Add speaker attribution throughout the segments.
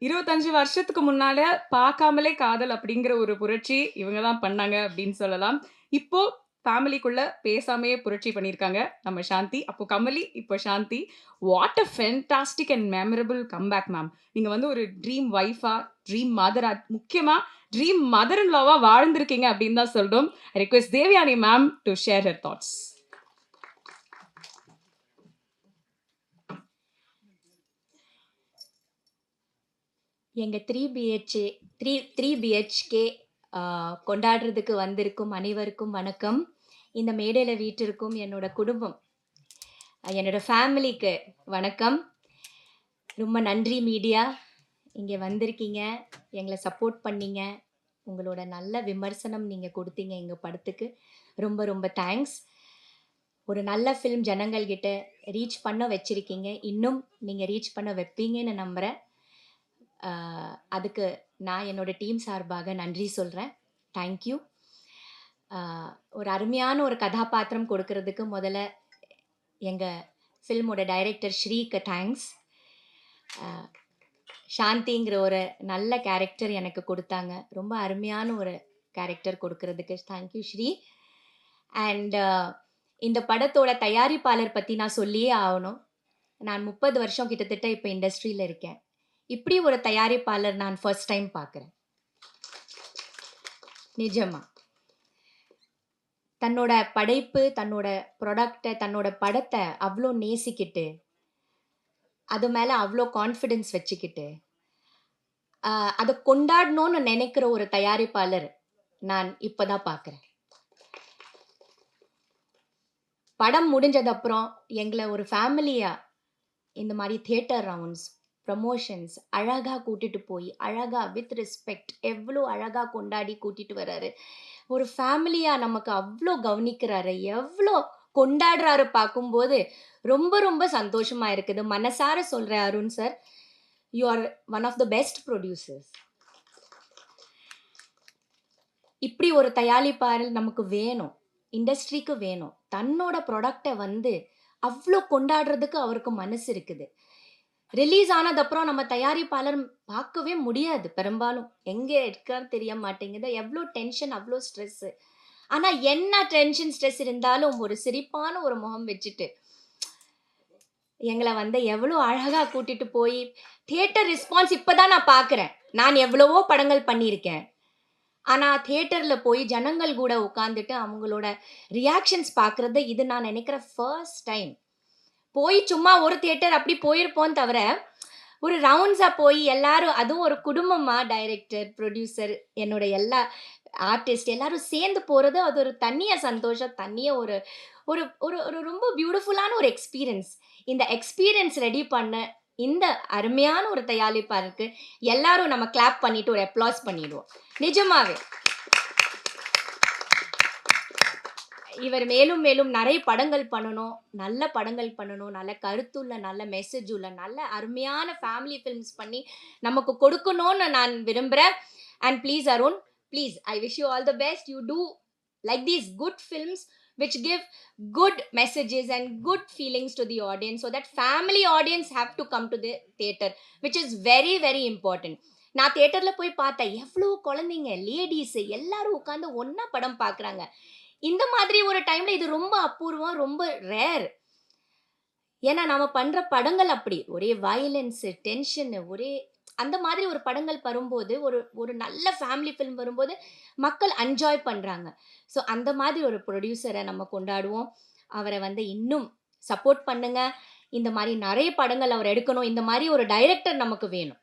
Speaker 1: 25 வருஷத்துக்கு முன்னால பார்க்காமலே காதல் அப்படிங்கிற ஒரு புரட்சி இவங்க தான் பண்ணாங்க அப்படின்னு சொல்லலாம். இப்போ ஃபேமிலிக்குள்ள பேசாமயே புரட்சி பண்ணியிருக்காங்க நம்ம சாந்தி. அப்போ கமலி, இப்போ Shanthi. What a fantastic and memorable comeback ma'am. நீங்க வந்து ஒரு ட்ரீம் வைஃபா, ட்ரீம் மதரா, முக்கியமா ட்ரீம் மதர் இன் லாவா வாழ்ந்திருக்கீங்க அப்படின்னு தான் சொல்றோம். I request Devayani ma'am to share her thoughts.
Speaker 2: எங்கள் 3 BHK கொண்டாடுறதுக்கு வந்திருக்கும் அனைவருக்கும் வணக்கம். இந்த மேடையில் வீட்டிற்கும் என்னோட குடும்பம், என்னோட ஃபேமிலிக்கு வணக்கம். ரொம்ப நன்றி மீடியா, இங்கே வந்திருக்கீங்க, எங்களை சப்போர்ட் பண்ணீங்க, உங்களோட நல்ல விமர்சனம் நீங்கள் கொடுத்தீங்க எங்கள் படத்துக்கு. ரொம்ப ரொம்ப தேங்க்ஸ். ஒரு நல்ல ஃபிலிம் ஜனங்கள்கிட்ட ரீச் பண்ண வச்சுருக்கீங்க, இன்னும் நீங்கள் ரீச் பண்ண வைப்பீங்கன்னு நம்புகிறேன். அதுக்கு நான் என்னோட டீம் சார்பாக நன்றி சொல்கிறேன். தேங்க்யூ. ஒரு அருமையான ஒரு கதாபாத்திரம் கொடுக்கறதுக்கு முதல்ல எங்கள் ஃபில்மோட டைரக்டர் ஸ்ரீக்கு தேங்க்ஸ். சாந்திங்கிற ஒரு நல்ல கேரக்டர் எனக்கு கொடுத்தாங்க, ரொம்ப அருமையான ஒரு கேரக்டர் கொடுக்கறதுக்கு தேங்க்யூ ஸ்ரீ. அண்ட் இந்த படத்தோட தயாரிப்பாளர் பற்றி நான் சொல்லியே ஆகணும். நான் 30 வருஷம் கிட்டத்தட்ட இப்போ இண்டஸ்ட்ரியில் இருக்கேன். இப்படி ஒரு தயாரிப்பாளர் நான் ஃபர்ஸ்ட் டைம் பார்க்குறேன். நிஜமா தன்னோட படைப்பு, தன்னோட ப்ராடக்டை, தன்னோட படத்தை அவ்வளோ நேசிக்கிட்டு, அது மேலே அவ்வளோ கான்ஃபிடென்ஸ் வச்சுக்கிட்டு, அதை கொண்டாடணும்னு நினைக்கிற ஒரு தயாரிப்பாளர் நான் இப்போ தான் பார்க்குறேன். படம் முடிஞ்சதப்புறம் எங்களை ஒரு ஃபேமிலியாக இந்த மாதிரி தியேட்டர் ரவுண்ட்ஸ், ப்ரமோஷன்ஸ் அழகாக கூட்டிகிட்டு போய், அழகாக வித் ரெஸ்பெக்ட் எவ்வளோ அழகாக கொண்டாடி கூட்டிகிட்டு வர்றாரு. ஒரு ஃபேமிலியாக நமக்கு அவ்வளோ கவனிக்கிறாரு, எவ்வளோ கொண்டாடுறாரு பார்க்கும்போது ரொம்ப ரொம்ப சந்தோஷமாக இருக்குது. மனசார சொல்கிறேன் Arun sir, you are one of the best producers. இப்படி ஒரு தயாரிப்பாளர் நமக்கு வேணும், இண்டஸ்ட்ரிக்கு வேணும். தன்னோட ப்ராடக்டை வந்து அவ்வளோ கொண்டாடுறதுக்கு அவருக்கு மனசு இருக்குது. ரிலீஸ் ஆனதப்புறம் நம்ம தயாரிப்பாளர் பார்க்கவே முடியாது, பெரும்பாலும் எங்கே இருக்கான்னு தெரிய மாட்டேங்குது. எவ்வளோ டென்ஷன், அவ்வளோ ஸ்ட்ரெஸ்ஸு. ஆனால் என்ன டென்ஷன் ஸ்ட்ரெஸ் இருந்தாலும் ஒரு சிரிப்பான ஒரு முகம் வச்சுட்டு எங்களை வந்து எவ்வளோ அழகாக கூட்டிகிட்டு போய் தியேட்டர் ரெஸ்பான்ஸ் இப்போ தான் நான் பார்க்குறேன். நான் எவ்வளவோ படங்கள் பண்ணியிருக்கேன், ஆனால் தியேட்டரில் போய் ஜனங்கள் கூட உட்காந்துட்டு அவங்களோட ரியாக்ஷன்ஸ் பார்க்குறது இது நான் நினைக்கிற ஃபர்ஸ்ட் டைம். போய் சும்மா ஒரு தியேட்டர் அப்படி போயிருப்போம் தவிர, ஒரு ரவுண்ட்ஸாக போய் எல்லாரும், அதுவும் ஒரு குடும்பமாக, டைரக்டர், ப்ரொடியூசர், என்னோட எல்லா ஆர்டிஸ்ட் எல்லாரும் சேர்ந்து போகிறது, அது ஒரு தனிய சந்தோஷம், தனிய ஒரு ஒரு ஒரு ஒரு ரொம்ப பியூட்டிஃபுல்லான ஒரு எக்ஸ்பீரியன்ஸ். இந்த எக்ஸ்பீரியன்ஸ் ரெடி பண்ண இந்த அருமையான ஒரு தயாரிப்பாளருக்கு எல்லாரும் நம்ம கிளாப் பண்ணிட்டு ஒரு அப்ளாஸ் பண்ணிடுவோம். நிஜமாவே இவர் மேலும் மேலும் நிறைய படங்கள் பண்ணணும், நல்ல படங்கள் பண்ணணும், நல்ல கருத்துள்ள, நல்ல மெசேஜ் உள்ள, நல்ல அருமையான ஃபேமிலி ஃபிலிம்ஸ் பண்ணி நமக்கு கொடுக்கணும்னு நான் விரும்புகிறேன். And please Arun, please, I wish you all the best. You do like these good films which give good messages and good feelings to the audience, so that family audience have to come to the theater, which is very very important. நான் தியேட்டரில் போய் பார்த்தேன், எவ்வளோ குழந்தைங்க, ladies எல்லாரும் உட்காந்து ஒன்றா படம் பார்க்குறாங்க. இந்த மாதிரி ஒரு டைமில் இது ரொம்ப அபூர்வம், ரொம்ப ரேர். ஏன்னா நம்ம பண்ணுற படங்கள் அப்படி ஒரே வயலன்ஸு, டென்ஷனு, ஒரே அந்த மாதிரி ஒரு படங்கள் வரும்போது, ஒரு ஒரு நல்ல ஃபேமிலி ஃபிலிம் வரும்போது மக்கள் என்ஜாய் பண்ணுறாங்க. ஸோ அந்த மாதிரி ஒரு ப்ரொடியூசரை நம்ம கொண்டாடுவோம். அவரை வந்து இன்னும் சப்போர்ட் பண்ணுங்க. இந்த மாதிரி நிறைய படங்கள் அவர் எடுக்கணும். இந்த மாதிரி ஒரு டைரக்டர் நமக்கு வேணும்.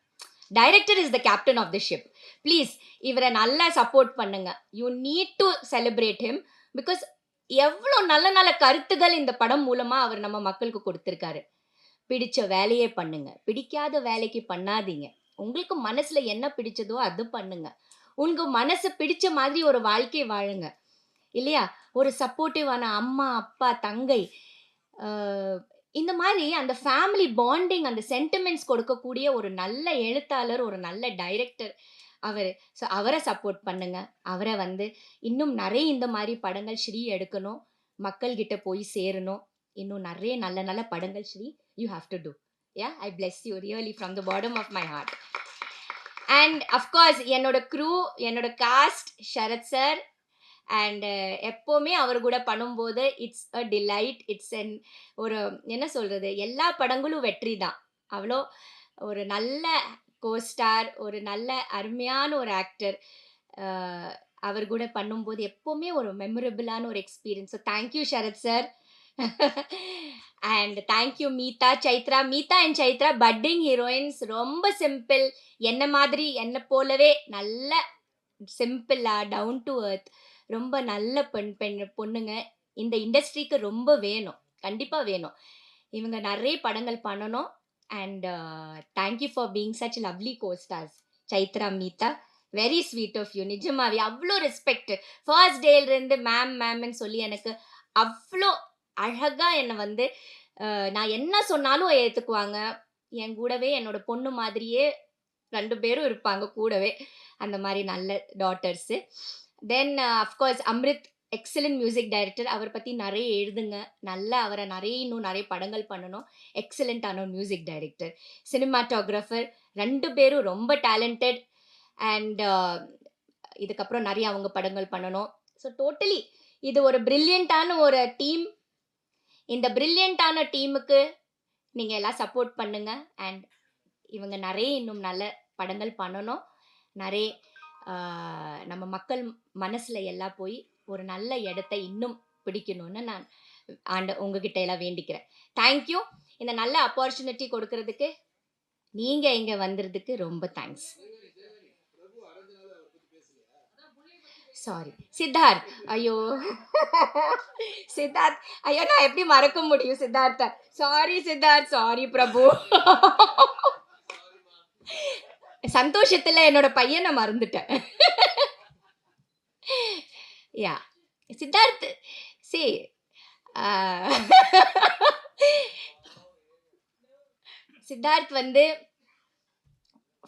Speaker 2: Director is the captain of the ship. Please இவரை நல்லா சப்போர்ட் பண்ணுங்க. You need to celebrate him. Because எவ்வளோ நல்ல நல்ல கருத்துகள் இந்த படம் மூலமாக அவர் நம்ம மக்களுக்கு கொடுத்துருக்காரு. பிடிச்ச வேலையே பண்ணுங்க, பிடிக்காத வேலைக்கு பண்ணாதீங்க. உங்களுக்கு மனசில் என்ன பிடிச்சதோ அது பண்ணுங்க. உங்க மனசு பிடிச்ச மாதிரி ஒரு வாழ்க்கை வாழுங்க, இல்லையா? ஒரு சப்போர்ட்டிவான அம்மா, அப்பா, தங்கை, இந்த மாதிரி அந்த ஃபேமிலி பாண்டிங், அந்த சென்டிமெண்ட்ஸ் கொடுக்கக்கூடிய ஒரு நல்ல எழுத்தாளர், ஒரு நல்ல டைரக்டர் அவர். ஸோ அவரை சப்போர்ட் பண்ணுங்க. அவரை வந்து இன்னும் நிறைய இந்த மாதிரி படங்கள் ஸ்ரீ எடுக்கணும், மக்கள்கிட்ட போய் சேரணும். இன்னும் நிறைய நல்ல நல்ல படங்கள் Shri you have to do. Yeah, I bless you really from the bottom of my heart. And of course என்னோட க்ரூ, என்னோட காஸ்ட் சரத் சார். அண்ட் எப்போவுமே அவர் கூட பண்ணும்போது it's a delight. It's an ஒரு என்ன சொல்றது, எல்லா படங்களும் வெற்றி தான். அவ்வளோ ஒரு நல்ல கோஸ்டார், ஒரு நல்ல அருமையான ஒரு ஆக்டர். அவர் கூட பண்ணும்போது எப்போவுமே ஒரு மெமரபிளான ஒரு experience. So thank you Sarath sir. And thank you Meetha, Chaitra. Meetha and Chaitra budding heroines. ரொம்ப சிம்பிள், என்ன மாதிரி என்ன போலவே நல்ல சிம்பிளா டவுன் டு எர்த், ரொம்ப நல்ல பொண்ணுங்க. இந்த இண்டஸ்ட்ரிக்கு ரொம்ப வேணும், கண்டிப்பா வேணும். இவங்க நிறைய படங்கள் பண்ணணும். And thank you for being such lovely co-stars. Chaitra, Meetha, very sweet of you. நிஜமாவே அவ்வளோ ரெஸ்பெக்ட். ஃபர்ஸ்ட் டேலேருந்து மேம் மேம்னு சொல்லி எனக்கு அவ்வளோ அழகா என்னை வந்து நான் என்ன சொன்னாலும் ஏற்றுக்குவாங்க. என் கூடவே என்னோட பொண்ணு மாதிரியே 2 பேரும் இருப்பாங்க கூடவே. அந்த மாதிரி நல்ல daughters. Then of course Amrit excellent music director. அவர் பற்றி நிறைய எழுதுங்க. நல்லா அவரை இன்னும் நிறைய படங்கள் பண்ணணும். எக்ஸலண்ட்டான மியூசிக் டைரக்டர். சினிமாட்டோகிராஃபர் 2 பேரும் ரொம்ப டேலண்டட். அண்ட் இதுக்கப்புறம் நிறைய அவங்க படங்கள் பண்ணணும். ஸோ டோட்டலி இது ஒரு பிரில்லியண்ட்டான ஒரு டீம். இந்த பிரில்லியண்ட்டான டீமுக்கு நீங்கள் எல்லாம் சப்போர்ட் பண்ணுங்க. அண்ட் இவங்க நிறைய இன்னும் நல்ல படங்கள் பண்ணணும். நிறைய நம்ம மக்கள் மனசில் எல்லாம் போய் ஒரு நல்ல இடத்தை இன்னும் பிடிக்கணும்னு நான் உங்ககிட்ட எல்லாம் வேண்டிக்கிறேன். தேங்க்யூ. இந்த நல்ல ஆப்பர்ச்சுனிட்டி கொடுக்கறதுக்கு, நீங்கள் இங்கே வந்ததுக்கு ரொம்ப தேங்க்ஸ். சாரி சித்தார்த். ஐயோ சித்தார்த், ஐயோ நான் எப்படி மறக்க முடியும் சித்தார்த்த. சாரி சித்தார்த், சாரி பிரபு. சந்தோஷத்துல என்னோட பையனை மறந்துட்டேன். யா சித்தார்த் சி சித்தார்த் வந்து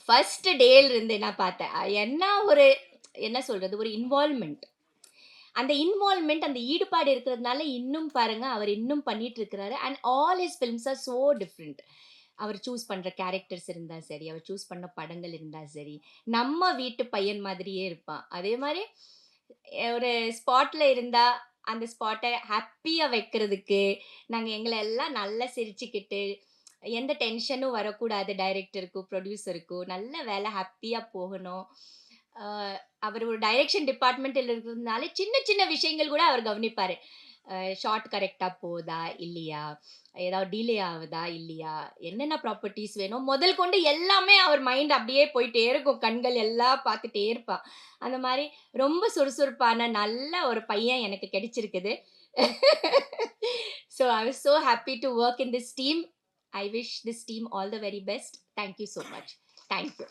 Speaker 2: ஃபர்ஸ்ட் டேல இருந்து நான் பார்த்தேன். என்ன ஒரு என்ன சொல்றது, ஒரு இன்வால்வ்மெண்ட். அந்த இன்வால்வ்மெண்ட், அந்த ஈடுபாடு இருக்கிறதுனால இன்னும் பாருங்க அவர் இன்னும் பண்ணிட்டு இருக்கிறாரு. And all his films are so different. அவர் சூஸ் பண்ணுற கேரக்டர்ஸ் இருந்தால் சரி, அவர் சூஸ் பண்ண படங்கள் இருந்தால் சரி, நம்ம வீட்டு பையன் மாதிரியே இருப்பான். அதே மாதிரி ஒரு ஸ்பாட்டில் இருந்தால் அந்த ஸ்பாட்டை ஹாப்பியாக வைக்கிறதுக்கு நாங்கள் எங்களை எல்லாம் நல்லா சிரிச்சுக்கிட்டு, எந்த டென்ஷனும் வரக்கூடாது, டைரக்டருக்கும் ப்ரொடியூசருக்கும் நல்ல வேலை ஹாப்பியாக போகணும். அவர் ஒரு டைரக்ஷன் டிபார்ட்மெண்ட்டில் இருக்கிறதுனால சின்ன சின்ன விஷயங்கள் கூட அவர் கவனிப்பார். ஷார்ட் கரெக்டாக போதா இல்லையா, ஏதாவது டிலே ஆகுதா இல்லையா, என்னென்ன ப்ராப்பர்ட்டிஸ் வேணும் முதல் கொண்டு எல்லாமே அவர் மைண்ட் அப்படியே போயிட்டே இருக்கும். கண்கள் எல்லாம் பார்த்துட்டே இருப்பான். அந்த மாதிரி ரொம்ப சுறுசுறுப்பான நல்ல ஒரு பையன் எனக்கு கிடைச்சிருக்குது. So I was so happy to work in this team. I wish this team all the very best. Thank you so much. Thank you.